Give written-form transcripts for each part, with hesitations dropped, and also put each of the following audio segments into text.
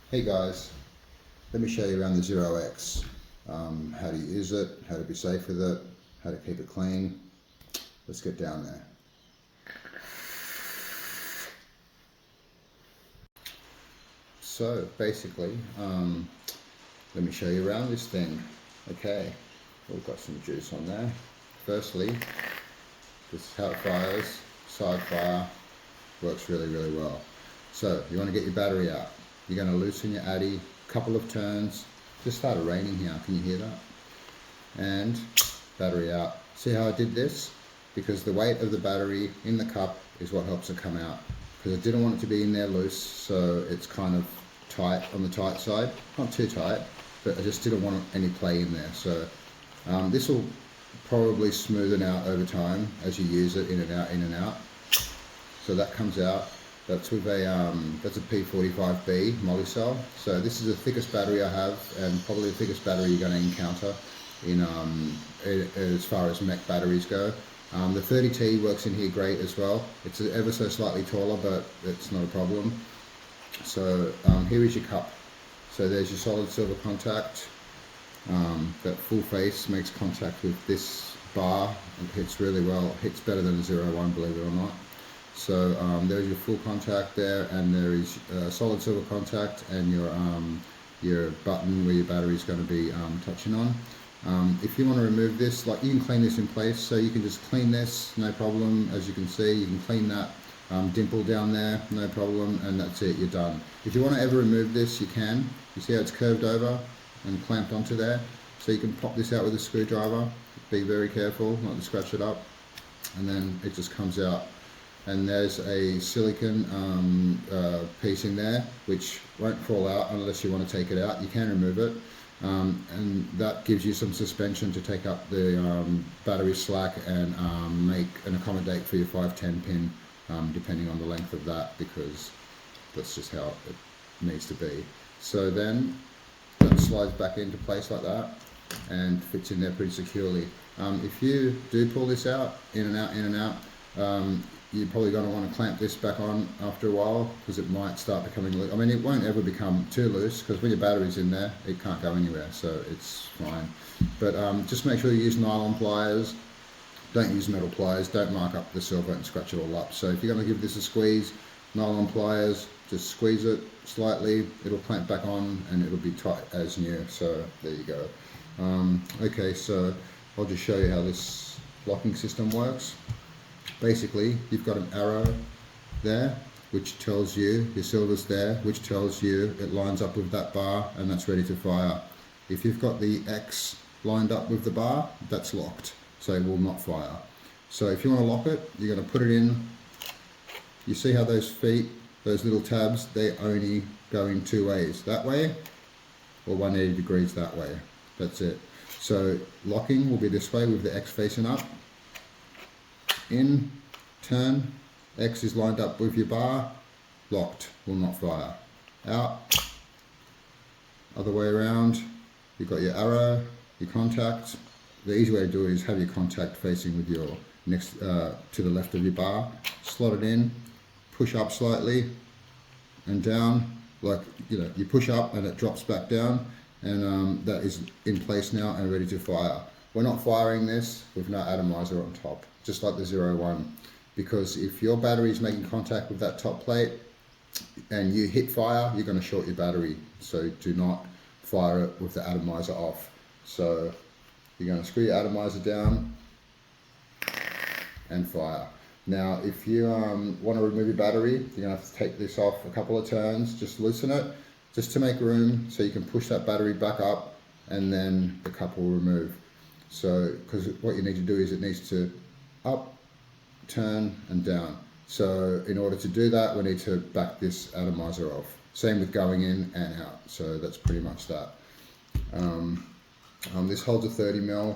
Hey guys, let me show you around the Zero X, how to use it, how to be safe with it, how to keep it clean. Let's get down there. So basically, let me show you around this thing. Okay, we've got some juice on there. Firstly, this is how it fires, side fire, works really well. So you want to get your battery out. You're going to loosen your addy, couple of turns. Just started raining here, can you hear that? And battery out. See how I did this? Because the weight of the battery in the cup is what helps it come out. Because I didn't want it to be in there loose, so it's kind of tight on the tight side. Not too tight, but I just didn't want any play in there. So this will probably smoothen out over time as you use it in and out, in and out. So that comes out. That's with that's a P45B Molicel. So this is the thickest battery I have, and probably the thickest battery you're going to encounter in as far as mech batteries go. The 30T works in here great as well. It's ever so slightly taller, but it's not a problem. So here is your cup. So there's your solid silver contact. That full face makes contact with this bar. It hits really well. It hits better than a 01, believe it or not. So there's your full contact there, and there is solid silver contact, and your button where your battery is going to be touching on. If you want to remove this, like, you can clean this in place, so you can just clean this, no problem. As you can see, you can clean that dimple down there, no problem, and that's it, you're done. If you want to ever remove this, you can. You see how it's curved over and clamped onto there? So you can pop this out with a screwdriver. Be very careful not to scratch it up, and then it just comes out. And there's a silicone piece in there which won't fall out unless you want to take it out. You can remove it, and that gives you some suspension to take up the battery slack and accommodate for your 510 pin, depending on the length of that, because that's just how it needs to be. So then that slides back into place like that and fits in there pretty securely. If you do pull this out, in and out, you're probably going to want to clamp this back on after a while, because it might start becoming loose. I mean, it won't ever become too loose, because when your battery's in there, it can't go anywhere, so it's fine. But just make sure you use nylon pliers. Don't use metal pliers. Don't mark up the silver and scratch it all up. So if you're going to give this a squeeze, nylon pliers, just squeeze it slightly. It'll clamp back on, and it'll be tight as new. So there you go. Okay, so I'll just show you how this locking system works. Basically, you've got an arrow there which tells you your silver's there, which tells you it lines up with that bar, and that's ready to fire. If you've got the X lined up with the bar, that's locked, so it will not fire. So if you want to lock it, you're going to put it in. You see how those feet, those little tabs, they only go in two ways, that way or 180 degrees that way. That's it. So locking will be this way with the X facing up. In, turn, X is lined up with your bar, locked, will not fire. Out, other way around, you've got your arrow, your contact. The easy way to do it is have your contact facing with your next to the left of your bar. Slot it in, push up slightly and down, like, you know, you push up and it drops back down, and that is in place now and ready to fire. We're not firing this with no atomizer on top, just like the 01, because if your battery is making contact with that top plate and you hit fire, you're going to short your battery. So do not fire it with the atomizer off. So you're going to screw your atomizer down and fire. Now, if you want to remove your battery, you're going to have to take this off a couple of turns, just loosen it, just to make room so you can push that battery back up, and then the cup will remove. So, because what you need to do is it needs to up, turn and down. So in order to do that, we need to back this atomizer off. Same with going in and out. So that's pretty much that. This holds a 30mm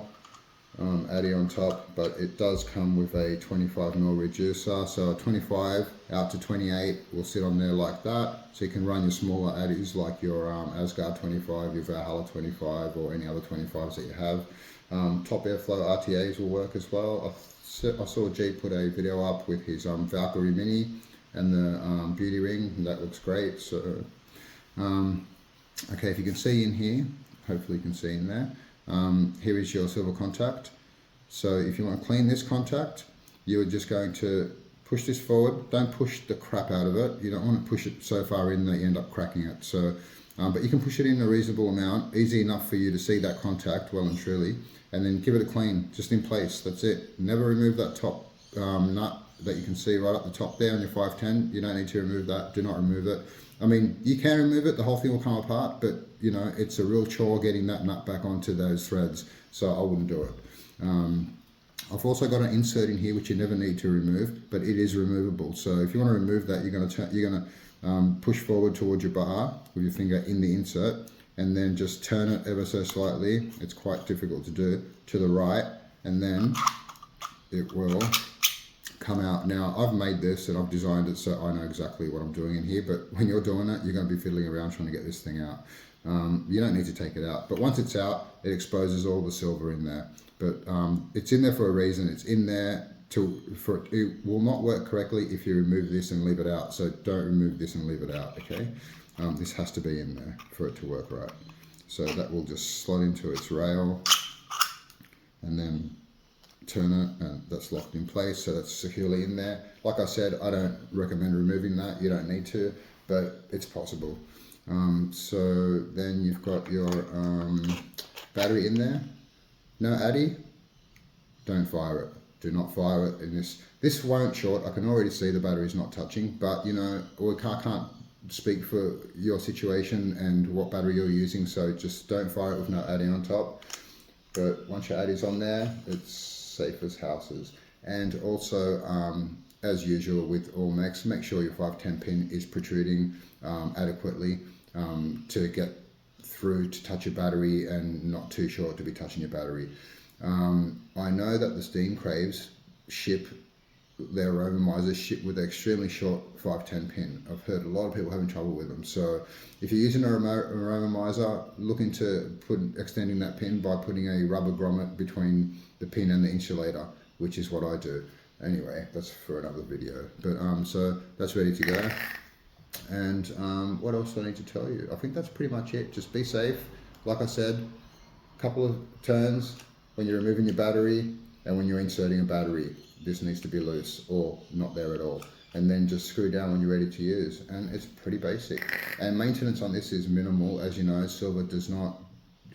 addy on top, but it does come with a 25mm reducer. So a 25 out to 28 will sit on there like that. So you can run your smaller addies like your Asgard 25, your Valhalla 25, or any other 25s that you have. Top airflow RTAs will work as well. I saw G put a video up with his Valkyrie Mini and the beauty ring, and that looks great. So Okay, if you can see in here, hopefully you can see in there, here is your silver contact. So if you want to clean this contact, you're just going to push this forward. Don't push the crap out of it. You don't want to push it so far in that you end up cracking it. So, but you can push it in a reasonable amount, easy enough for you to see that contact well and truly, and then give it a clean, just in place. That's it. Never remove that top nut that you can see right up the top there on your 510. You don't need to remove that. Do not remove it. I mean, you can remove it, the whole thing will come apart, but you know, it's a real chore getting that nut back onto those threads, so I wouldn't do it. I've also got an insert in here which you never need to remove, but it is removable. So if you want to remove that, you're going to push forward towards your bar with your finger in the insert, and then just turn it ever so slightly. It's quite difficult to do, to the right, and then it will come out. Now I've made this and I've designed it so I know exactly what I'm doing in here, but when you're doing it, you're going to be fiddling around trying to get this thing out. You don't need to take it out, but once it's out, it exposes all the silver in there. But it's in there for a reason. It's in there it will not work correctly if you remove this and leave it out. So don't remove this and leave it out, okay? This has to be in there for it to work right. So that will just slot into its rail and then turn it, and that's locked in place, so that's securely in there. Like I said, I don't recommend removing that. You don't need to, but it's possible. So then you've got your battery in there. No addy, don't fire it. Do not fire it in this. This won't short. I can already see the battery's not touching, but you know, I can't speak for your situation and what battery you're using, so just don't fire it with no addy on top. But once your addy's on there, it's safe as houses. And also, as usual with all mechs, make sure your 510 pin is protruding adequately to get through to touch your battery and not too short to be touching your battery. I know that the Steam Craves ship their aromatizers ship with an extremely short 510 pin. I've heard a lot of people having trouble with them. So if you're using an aromathizer, look into extending that pin by putting a rubber grommet between the pin and the insulator, which is what I do. Anyway, that's for another video. But so that's ready to go. And what else do I need to tell you? I think that's pretty much it. Just be safe. Like I said, a couple of turns when you're removing your battery and when you're inserting a battery. This needs to be loose or not there at all. And then just screw down when you're ready to use. And it's pretty basic. And maintenance on this is minimal. As you know, silver does not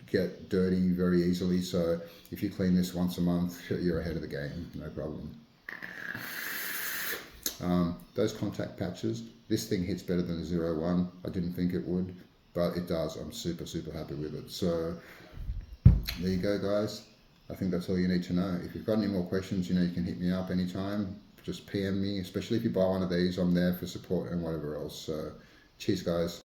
get dirty very easily. So if you clean this once a month, you're ahead of the game. No problem. Those contact patches, this thing hits better than the 01. I didn't think it would, but it does. I'm super happy with it. So there you go, guys. I think that's all you need to know. If you've got any more questions, you know, you can hit me up anytime. Just PM me, especially if you buy one of these. I'm there for support and whatever else. So cheers, guys.